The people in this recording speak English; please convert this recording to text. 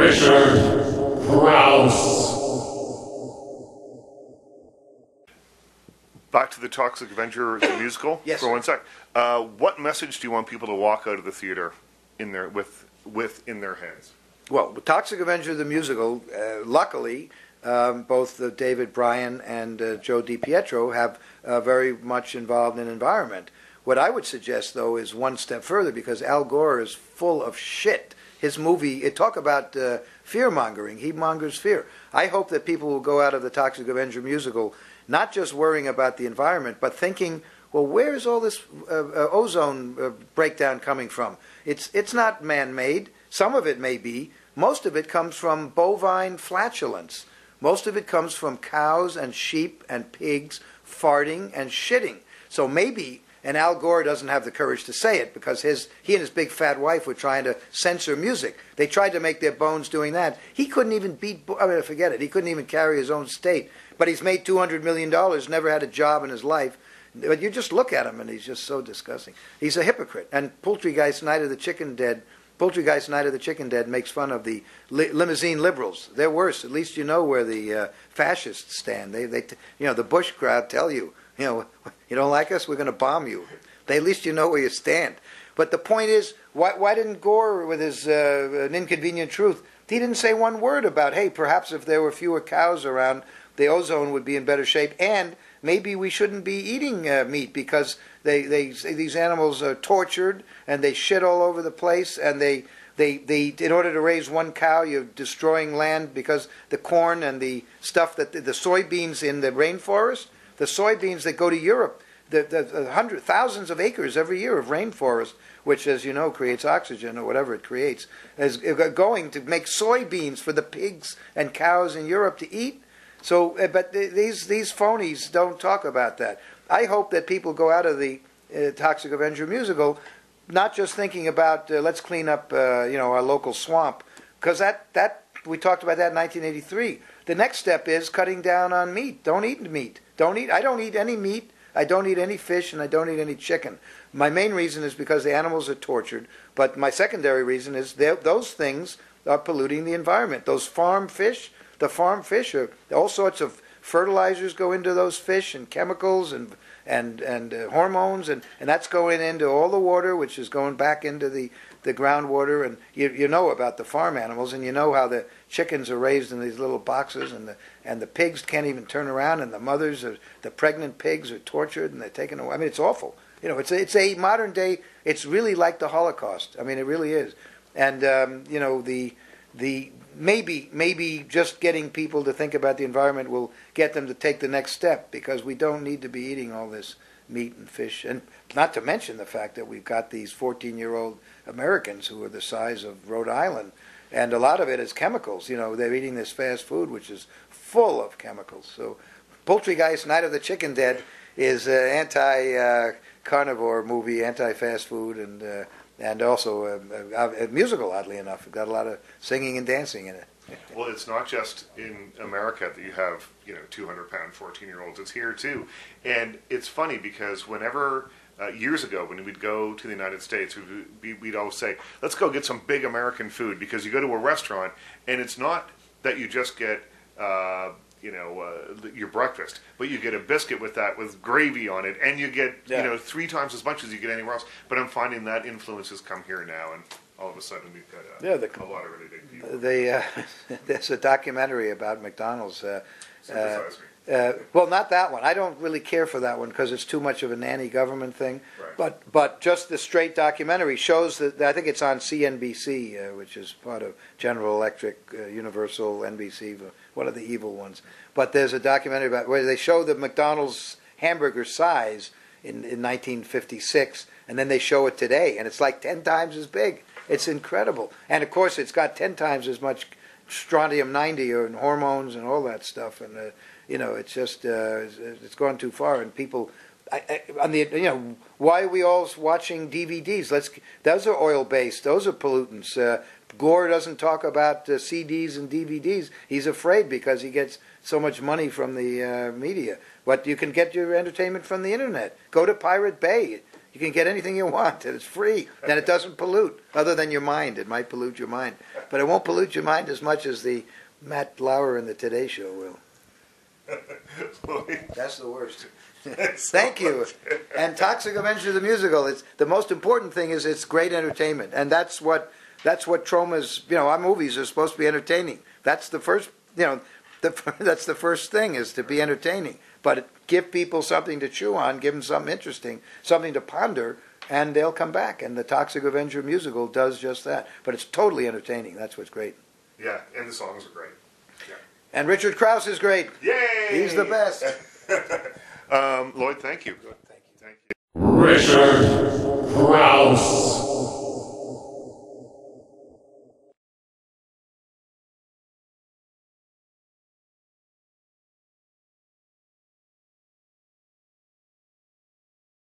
Crouse. Back to the Toxic Avenger the musical Yes, for sir. 1 sec. What message do you want people to walk out of the theater in their in their heads? Well, Toxic Avenger the musical, luckily, both David Bryan and Joe DiPietro have very much involved in environment. What I would suggest, though, is one step further, because Al Gore is full of shit. His movie, talk about fear-mongering. He mongers fear. I hope that people will go out of the Toxic Avenger musical not just worrying about the environment, but thinking, well, where is all this ozone breakdown coming from? It's not man-made. Some of it may be. Most of it comes from bovine flatulence. Most of it comes from cows and sheep and pigs farting and shitting. So maybe, and Al Gore doesn't have the courage to say it because he and his big fat wife were trying to censor music. They tried to make their bones doing that. He couldn't even forget it. He couldn't even carry his own state. But he's made $200 million, never had a job in his life. But you just look at him and he's just so disgusting. He's a hypocrite. And Poultrygeist Night of the Chicken Dead makes fun of the limousine liberals. They're worse. At least you know where the fascists stand. The Bush crowd tell you, you don't like us, we're going to bomb you. At least you know where you stand. But the point is, why didn't Gore, with his An Inconvenient Truth, he didn't say one word about, hey, perhaps if there were fewer cows around, the ozone would be in better shape, and maybe we shouldn't be eating meat because these animals are tortured and they shit all over the place, and they in order to raise one cow, you're destroying land because the corn and the stuff that the soybeans in the rainforest, the soybeans that go to Europe, the thousands of acres every year of rainforest, which, as you know, creates oxygen or whatever it creates, is going to make soybeans for the pigs and cows in Europe to eat. So, but these phonies don't talk about that. I hope that people go out of the Toxic Avenger musical not just thinking about let's clean up our local swamp, because that we talked about that in 1983. The next step is cutting down on meat. Don't eat meat. I don't eat any meat. I don't eat any fish, and I don't eat any chicken. My main reason is because the animals are tortured, but my secondary reason is those things are polluting the environment. Those farm fish. The farm fish are all sorts of fertilizers go into those fish, and chemicals and hormones, and that's going into all the water, which is going back into the groundwater. And you know about the farm animals, and you know how the chickens are raised in these little boxes, and the pigs can't even turn around, and the pregnant pigs are tortured and they're taken away. I mean, it's awful. It's a modern day. It's really like the Holocaust. I mean, it really is. And the maybe just getting people to think about the environment will get them to take the next step, because we don't need to be eating all this meat and fish. And not to mention the fact that we've got these 14-year-old Americans who are the size of Rhode Island, and a lot of it is chemicals. They're eating this fast food, which is full of chemicals. So Poultrygeist Night of the Chicken Dead is an anti-carnivore movie, anti-fast food, and also a musical, oddly enough. It's got a lot of singing and dancing in it. Well, it's not just in America that you have 200-pound 14-year-olds. It's here too, and it's funny because whenever years ago when we'd go to the United States, we'd always say, "Let's go get some big American food," because you go to a restaurant and it's not that you just get your breakfast, but you get a biscuit with gravy on it, and you get 3 times as much as you get anywhere else. But I'm finding that influence has come here now, and all of a sudden we've got a lot of really big people. There's a documentary about McDonald's. Synthesize me. Well, not that one. I don't really care for that one because it's too much of a nanny government thing. Right. But just the straight documentary shows that, I think it's on CNBC, which is part of General Electric, Universal, NBC, one of the evil ones. But there's a documentary about where they show the McDonald's hamburger size in 1956, and then they show it today, and it's like 10 times as big. It's incredible. And, of course, it's got 10 times as much strontium-90 and hormones and all that stuff, and it's just it's gone too far. And people, why are we all watching DVDs? Those are oil-based. Those are pollutants. Gore doesn't talk about CDs and DVDs. He's afraid because he gets so much money from the media. But you can get your entertainment from the internet. Go to Pirate Bay. You can get anything you want, and it's free, and it doesn't pollute, other than your mind. It might pollute your mind, but it won't pollute your mind as much as the Matt Lauer and the Today Show will. That's the worst. Thank you. And Toxic Avenger the musical. It's the most important thing is it's great entertainment, and that's what Troma's. Our movies are supposed to be entertaining. That's the first. That's the first thing is to be entertaining. But give people something to chew on, give them something interesting, something to ponder, and they'll come back. And the Toxic Avenger musical does just that. But it's totally entertaining. That's what's great. Yeah, and the songs are great. Yeah. And Richard Crouse is great. Yay! He's the best. Lloyd, thank you. Thank you. Thank you. Richard Crouse.